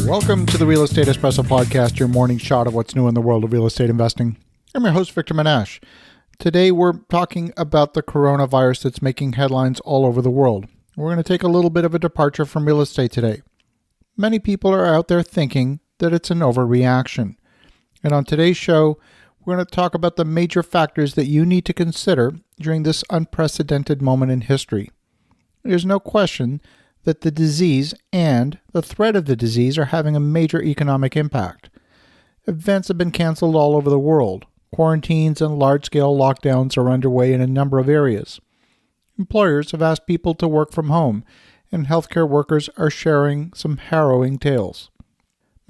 Welcome to the Real Estate Espresso Podcast, your morning shot of what's new in the world of real estate investing. I'm your host, Victor Menashe. Today, we're talking about the coronavirus that's making headlines all over the world. We're going to take a little bit of a departure from real estate today. Many people are out there thinking that it's an overreaction. And on today's show, we're going to talk about the major factors that you need to consider during this unprecedented moment in history. There's no question that the disease and the threat of the disease are having a major economic impact. Events have been canceled all over the world. Quarantines and large-scale lockdowns are underway in a number of areas. Employers have asked people to work from home, and healthcare workers are sharing some harrowing tales.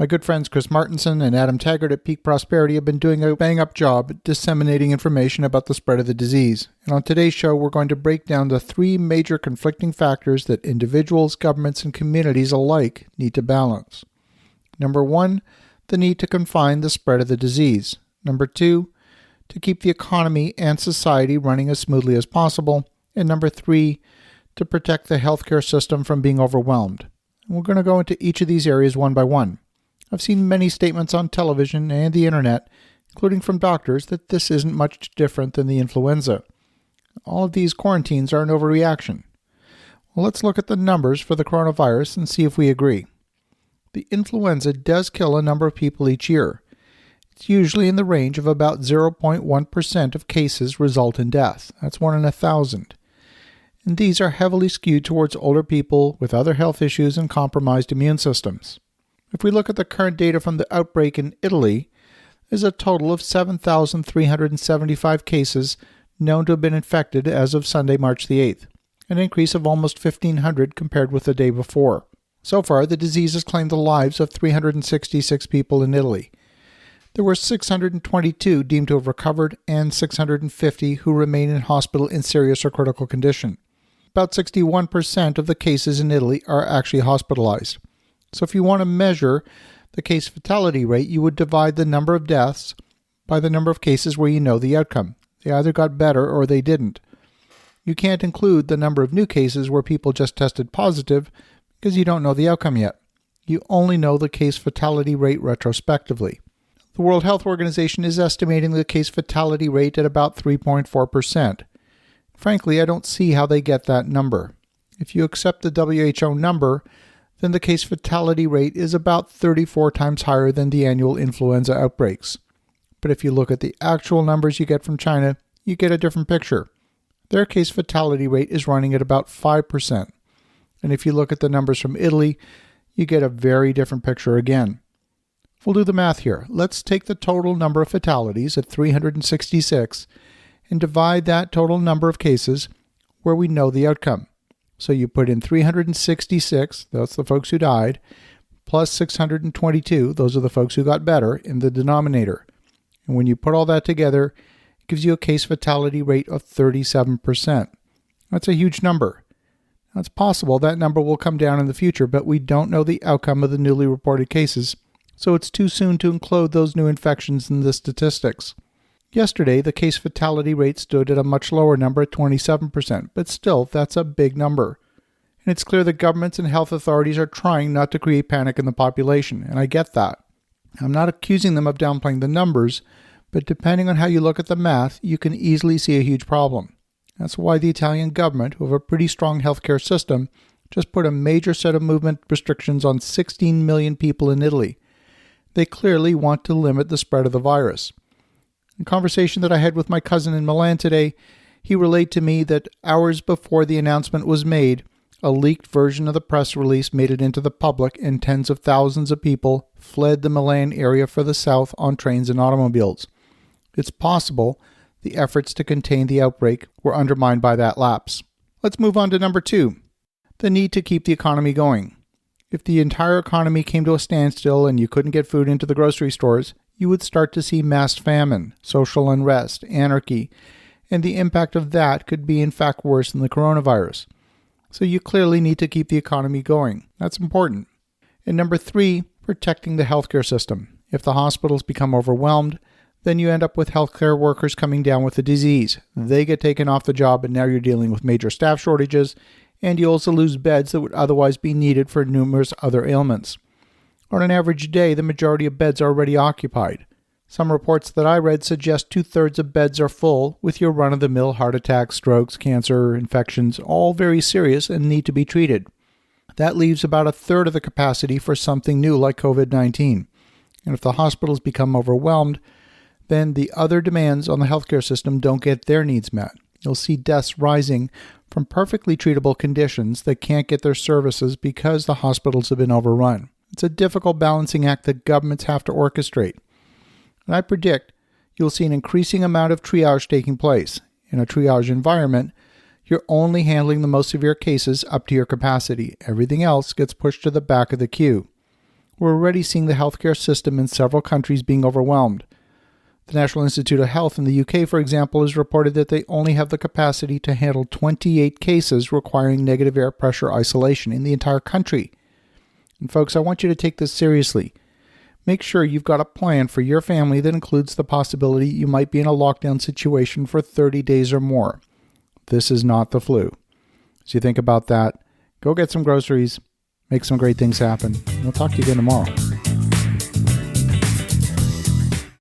My good friends Chris Martinson and Adam Taggart at Peak Prosperity have been doing a bang-up job disseminating information about the spread of the disease. And on today's show, we're going to break down the three major conflicting factors that individuals, governments, and communities alike need to balance. Number one, the need to confine the spread of the disease. Number two, to keep the economy and society running as smoothly as possible. And number three, to protect the healthcare system from being overwhelmed. And we're going to go into each of these areas one by one. I've seen many statements on television and the internet, including from doctors, that this isn't much different than the influenza. All of these quarantines are an overreaction. Well, let's look at the numbers for the coronavirus and see if we agree. The influenza does kill a number of people each year. It's usually in the range of about 0.1% of cases result in death. That's 1 in 1,000. And these are heavily skewed towards older people with other health issues and compromised immune systems. If we look at the current data from the outbreak in Italy, there's a total of 7,375 cases known to have been infected as of Sunday, March the 8th, an increase of almost 1,500 compared with the day before. So far, the disease has claimed the lives of 366 people in Italy. There were 622 deemed to have recovered and 650 who remain in hospital in serious or critical condition. About 61% of the cases in Italy are actually hospitalized. So if you want to measure the case fatality rate, you would divide the number of deaths by the number of cases where you know the outcome. They either got better or they didn't. You can't include the number of new cases where people just tested positive because you don't know the outcome yet. You only know the case fatality rate retrospectively. The World Health Organization is estimating the case fatality rate at about 3.4%. Frankly, I don't see how they get that number. If you accept the WHO number, then the case fatality rate is about 34 times higher than the annual influenza outbreaks. But if you look at the actual numbers you get from China, you get a different picture. Their case fatality rate is running at about 5%. And if you look at the numbers from Italy, you get a very different picture again. We'll do the math here. Let's take the total number of fatalities at 366 and divide that total number of cases where we know the outcome. So you put in 366, that's the folks who died, plus 622, those are the folks who got better, in the denominator. And when you put all that together, it gives you a case fatality rate of 37%. That's a huge number. Now, it's possible that number will come down in the future, but we don't know the outcome of the newly reported cases, so it's too soon to include those new infections in the statistics. Yesterday, the case fatality rate stood at a much lower number at 27%, but still, that's a big number. And it's clear that governments and health authorities are trying not to create panic in the population, and I get that. I'm not accusing them of downplaying the numbers, but depending on how you look at the math, you can easily see a huge problem. That's why the Italian government, who have a pretty strong healthcare system, just put a major set of movement restrictions on 16 million people in Italy. They clearly want to limit the spread of the virus. In a conversation that I had with my cousin in Milan today, he relayed to me that hours before the announcement was made, a leaked version of the press release made it into the public and tens of thousands of people fled the Milan area for the south on trains and automobiles. It's possible the efforts to contain the outbreak were undermined by that lapse. Let's move on to number two, the need to keep the economy going. If the entire economy came to a standstill and you couldn't get food into the grocery stores, you would start to see mass famine, social unrest, anarchy, and the impact of that could be in fact worse than the coronavirus. So you clearly need to keep the economy going. That's important. And number three, protecting the healthcare system. If the hospitals become overwhelmed, then you end up with healthcare workers coming down with the disease. They get taken off the job, and now you're dealing with major staff shortages, and you also lose beds that would otherwise be needed for numerous other ailments. On an average day, the majority of beds are already occupied. Some reports that I read suggest 2/3 of beds are full, with your run-of-the-mill heart attacks, strokes, cancer, infections, all very serious and need to be treated. That leaves about 1/3 of the capacity for something new like COVID-19. And if the hospitals become overwhelmed, then the other demands on the healthcare system don't get their needs met. You'll see deaths rising from perfectly treatable conditions that can't get their services because the hospitals have been overrun. It's a difficult balancing act that governments have to orchestrate. And I predict you'll see an increasing amount of triage taking place. In a triage environment, you're only handling the most severe cases up to your capacity. Everything else gets pushed to the back of the queue. We're already seeing the healthcare system in several countries being overwhelmed. The National Institute of Health in the UK, for example, has reported that they only have the capacity to handle 28 cases requiring negative air pressure isolation in the entire country. And folks, I want you to take this seriously. Make sure you've got a plan for your family that includes the possibility you might be in a lockdown situation for 30 days or more. This is not the flu. So you think about that. Go get some groceries. Make some great things happen. We'll talk to you again tomorrow.